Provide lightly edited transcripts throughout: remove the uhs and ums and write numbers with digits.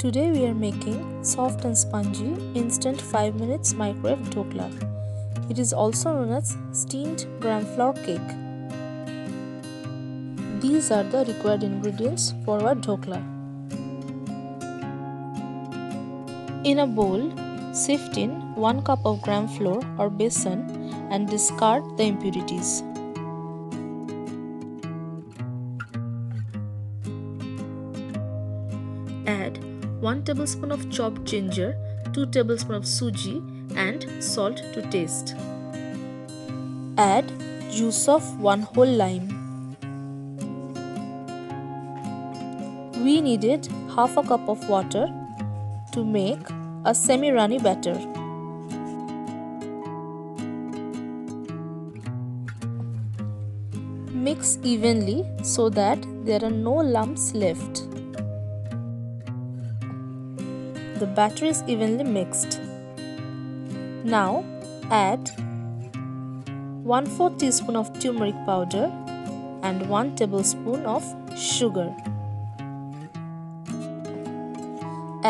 Today we are making soft and spongy instant 5 minutes microwave dhokla. It is also known as steamed gram flour cake. These are the required ingredients for our dhokla. In a bowl, sift in 1 cup of gram flour or besan and discard the impurities. Add 1 tablespoon of chopped ginger, 2 tablespoons of suji and salt to taste. Add juice of 1 whole lime. We needed half a cup of water to make a semi-runny batter. Mix evenly so that there are no lumps left. The batter is evenly mixed. Now add 1/4 teaspoon of turmeric powder and 1 tablespoon of sugar.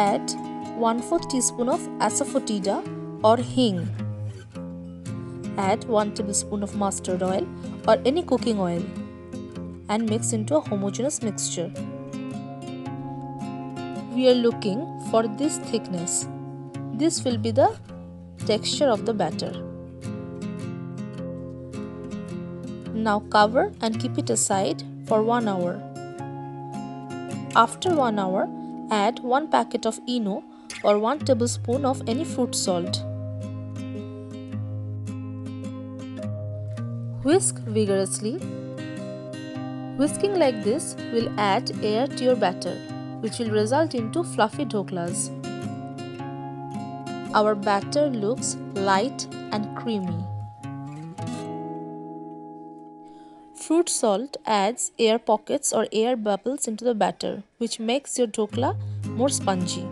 Add 1/4 teaspoon of asafoetida or hing. Add 1 tablespoon of mustard oil or any cooking oil and mix into a homogeneous mixture. We are looking for this thickness. This will be the texture of the batter. Now cover and keep it aside for 1 hour. After 1 hour, add 1 packet of ENO or 1 tablespoon of any fruit salt. Whisk vigorously. Whisking like this will add air to your batter, which will result into fluffy dhoklas. Our batter looks light and creamy. Fruit salt adds air pockets or air bubbles into the batter, which makes your dhokla more spongy.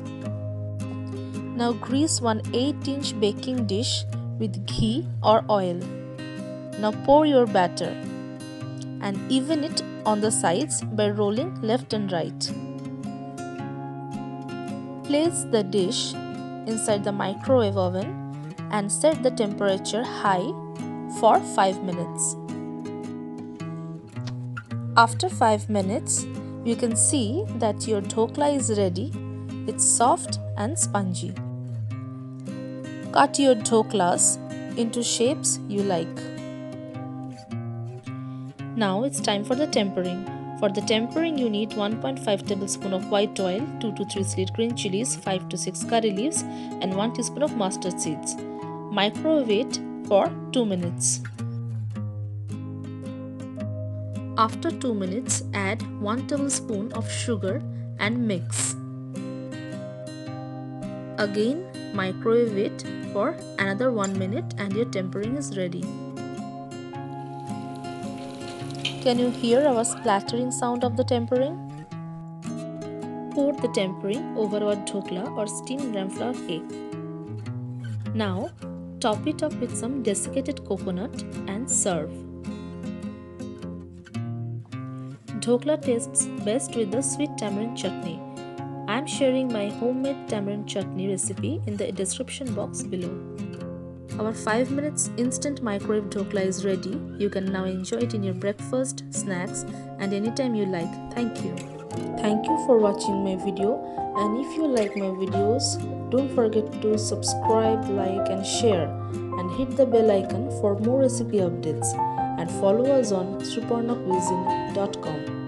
Now grease one 8-inch baking dish with ghee or oil. Now pour your batter and even it on the sides by rolling left and right. Place the dish inside the microwave oven and set the temperature high for 5 minutes. After 5 minutes, you can see that your dhokla is ready. It's soft and spongy. Cut your dhoklas into shapes you like. Now it's time for the tempering. For the tempering, you need 1.5 tablespoon of white oil, 2 to 3 sliced green chilies, 5 to 6 curry leaves and 1 teaspoon of mustard seeds. Microwave it for 2 minutes. After 2 minutes, add 1 tablespoon of sugar and mix. Again, microwave it for another 1 minute and your tempering is ready. Can you hear our splattering sound of the tempering? Pour the tempering over our dhokla or steamed gram flour cake. Now, top it up with some desiccated coconut and serve. Dhokla tastes best with the sweet tamarind chutney. I am sharing my homemade tamarind chutney recipe in the description box below. Our 5 minutes instant microwave dhokla is ready. You can now enjoy it in your breakfast, snacks and anytime you like. Thank you. Thank you for watching my video, and if you like my videos, don't forget to subscribe, like and share and hit the bell icon for more recipe updates, and follow us on sriparnacuisine.com.